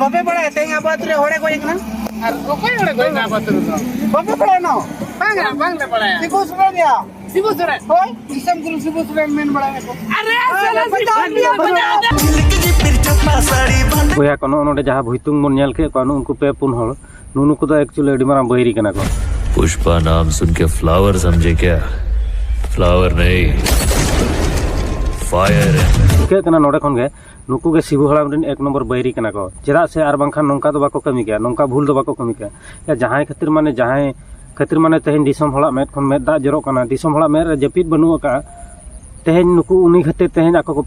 बाबे बड़ा तेंग आबाद रे होड़े कोई ना और कोई होड़े कोई ना आबाद रे बाबे बड़ा ना बांग ले बड़ा सिबू सुरे दिया सिबू सुरे होय दिसम गुरु सिबू सुरे मेन बड़ा को अरे साला बजा बोया कोनो नोडे जहां भुइतुंग मन नेल के कोनो उनको पे पुन हल नुनु को तो एक्चुअली अडी मारा बहिरी कना को पुष्पा नाम सुन के फ्लावर समझे क्या? फ्लावर नहीं फायर है। के कना नोडे खन गे नुकु के सिबू हलाम रिन एक नंबर बहिरी कना को चेदा से आर बांखान नोंका दो बाको कमी के नोंका भूल दो बाको कमी के या जहां खातिर माने तेहन दिसम हला मेद खन मेद दा जरो कना दिसम हला मेद जपित बनु का तेहन नुकु उनी खातिर तेहन आको को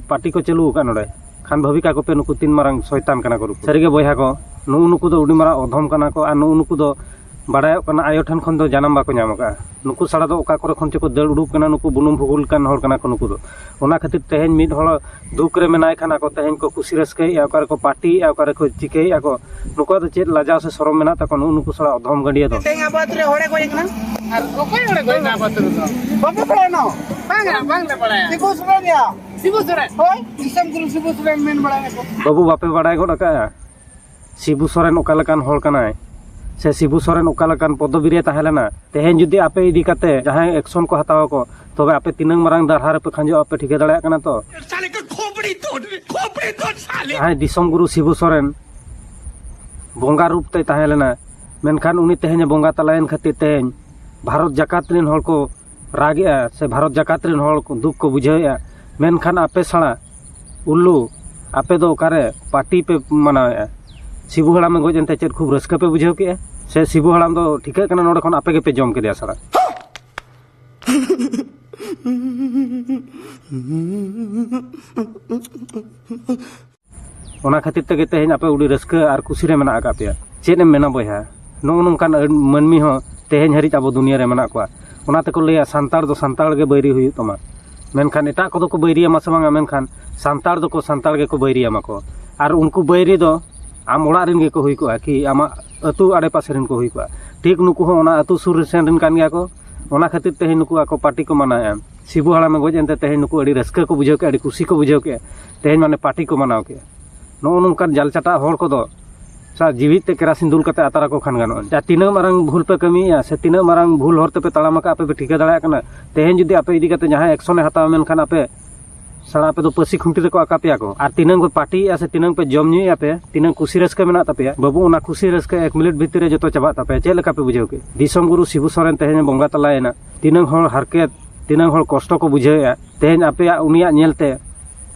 पार्टी को चलू का नोडे खान भविका को पे नुकु तीन मारंग शैतान कना को सरीगे बोया को नुकु दो उडी मारा अधम कना को आ नुकु दो बाडायो कना आयो ठन खन दो जानम बाको ᱧᱟᱢ का नुकु साड़ा दो ओका करे खन चको दल उडुक कना नुकु बुनुम भुगुल कान हर कना को नुकु दो ओना खातिर तेहन मिद हळ दुक रे मेनाय खाना को तेहन को खुशी रस्के या ओकर को पार्टी या ओकर को चिके या को नुकु दो चेत लाजाव से शरम मेना तको नुकु साड़ा अधम गडिया दो तेंग आबाद रे होड़े कोई ना और कोई होड़े कोई ना आबाद रे बाबे बड़ा ना बांग ले बड़ा सिबू सुरे दिया सिबू सुरे होय दिसम गुरु सिबू सुरे मेन बड़ा को बाबू बापे बाडाय गड का सिबू सोरेन ओका लकान हळ कनाय से सिबू सोरेन ओका लकान पदबीरे ताहेलेना तेहेन जुदी आपे इदी काते जहां एक्शन को हताव को तबे आपे तीनंग मारंग दारहार पे खंजो आपे ठिके दड़ाया कना तो साले को खोपड़ी तोड़ साले जहां दिसम गुरु सिबू सोरेन बोंगा रूप ते ताहेलेना मेनखान उनी तेहेन बोंगा तलायन खातिर तेहेन भारत जाकात रिन हळ को रागिया से भारत जाकात रिन हळ को दुख को बुझाया मेनखान आपे सळा उल्लू आपे दो ओकारे पार्टी पे मनाया सिबू हड़ाम में गजनते चेत खूब रस्का पे बुझाव के से सिबू हड़ाम दो ठिके कना नोडे खन आपे के पे जम के दिया सारा ओना खातिर ते तेहन आपे उडी रस्का आर खुशी रे मेना का पे चेत एम मेना बया नो नोंकान मनमी हो तेहन हरित अब दुनिया रे मेना को ओना ते को लया संतार दो संतार गे बैरी हुई तमा मेनखान एटा को दो को बैरिया मा सबांगा मेनखान संतार दो को संतार गे को बैरिया मा को आर उनको बैरी दो आम ओड़ा रिन गे को हुई को कि आमा अतु आड़े पासे रिन को हुई को ठीक नुकु हो ओना अतु सुर सेन रिन कान गया को ओना खातिर तेहे नुकु आको पार्टी को मनाया सिबू हड़ा में गजनते तेहे नुकु अड़ी रस्का को बुझाव के अड़ी खुशी को बुझाव के तेहे माने पार्टी को मनाव के नो नोंकान जालचाटा हर को दो सा जीवित ते केरासिन दुल कते आतारा को खान गानो जा तीना मारंग भूल पे कमिया से तीना मारंग भूल हरते पे तड़ाम का आपे पे ठिका दड़ाया कना तेहेन जुदी आपे इदी कते जहां एक्शन हताव मेनखान आपे साड़ा पे तो पसी खुंटी रे को आका पेया को आर तीनंग पे पार्टी या से तीनंग पे जम न्यू या पे तीनंग खुशी रस्का मेना तापेया बाबू ओना खुशी रस्का 1 मिनट भीतर रे जतो चाबा तापे चेल लका पे बुझाव के दिसम गुरु सिबू सोरेन तेहेन बोंगा तलायना तीनंग हर हरकेत तीनंग हर कष्ट को बुझाया तेहेन आपे उनिया नेलते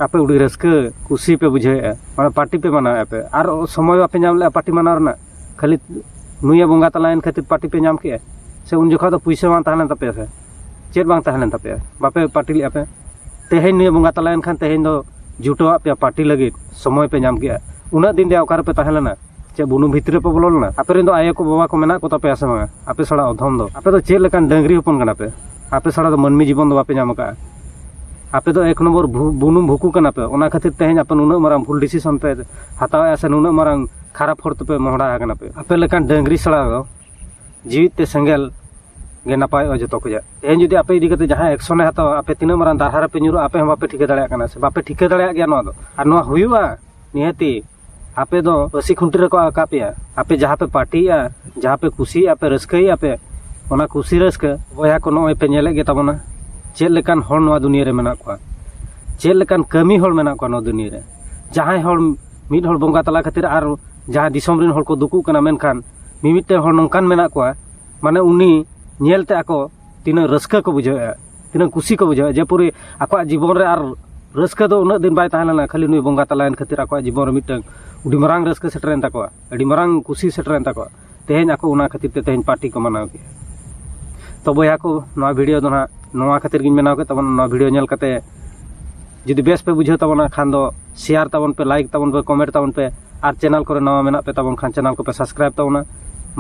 आपे उडी रस्का खुशी पे बुझाया माने पार्टी पे मना आपे आर समय आपे नाम ले पार्टी मना रना खाली नुया बोंगा तलायन खातिर पार्टी पे नाम के से उन जखा तो पैसा बां ताहलन तापे से चेत बां ताहलन तापे बापे पार्टी ले आपे तेहेन नुया बोंगा तलायन खान तेहेन दो जुटवा पे पार्टी लगी समय पे नाम के उना दिन दे ओकार पे ताहलेना चे बुनु भितरे पे बोलना आपे रिन दो आयो को बाबा को मेना को तापे आसे मा आपे सड़ा अधम दो आपे दो चेत लेकान डंगरी हपन कना पे आपे सड़ा दो मनमी जीवन दो बापे नाम का आपे दो 1 नंबर बुनुम भुकु कना पे ओना खातिर तेहेन आपे नुना मारंग भूल डिसीजन पे हतावा से नुना मारंग खराब हर पे मोहड़ा कना पे आपे लेकान डंगरी सड़ा दो जीवित ते संगेल गे नपाय जतो को तेहेन जुदी आपे इदी कते जहां एक्शन हताव आपे तीना मारंग दारहार पे न्यूरो आपे हम बापे ठिके दड़ाया कना से बापे ठिके दड़ाया गया नो दो आर नो हुयुआ निहती आपे दो पसी खुंटी रे को आका पे आपे जहां पे पार्टी या जहां पे खुशी आपे रस्कई आपे ओना खुशी रस्का बोया को नोय पे नेले गे तबना चेल लेकान हर नोआ दुनिया रे मेना को चेल लेकान कमी हर मेना को नो दुनिया रे जहां हर मिड हर बोंगा तला खातिर आर जहां दिसम रिन हर को दुकु कना मेनखान मिमिते हर नोंकान मेना को माने उनी नेलते आको तीना रस्का को बुझाया तीना खुशी को बुझाया जे पूरी आको जीवन रे आर रस्का दो उना दिन बाय ताहलेना खाली नुई बोंगा तलायन खातिर आको जीवन रे मिटन उडी मारंग रस्का सेटरेन ताको अडी मारंग खुशी सेटरेन ताको तेहेन आको उना खातिर ते तेहेन पार्टी को मनाव के तो बोया को नवा वीडियो दो ना नवा खातिर गिन मेनाव के तबन नवा वीडियो नेल कते जुदी बेस पे बुझाव तबना खान दो शेयर तबन पे लाइक तबन पे कमेंट तबन पे आर चैनल को नवा मेना पे तबन खान चैनल को पे सब्सक्राइब तबना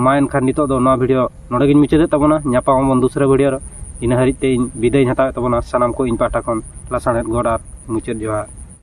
माइन खान नितो दो नवा वीडियो नोडे गिन मुचादे तबना ᱧᱟᱯᱟᱢ ᱵᱚᱱ दूसरे वीडियो रे इन हरिते बिदाय हताव तबना सानाम को इन पाटा खन लासाणेत गॉड आर मुचाद जोहार।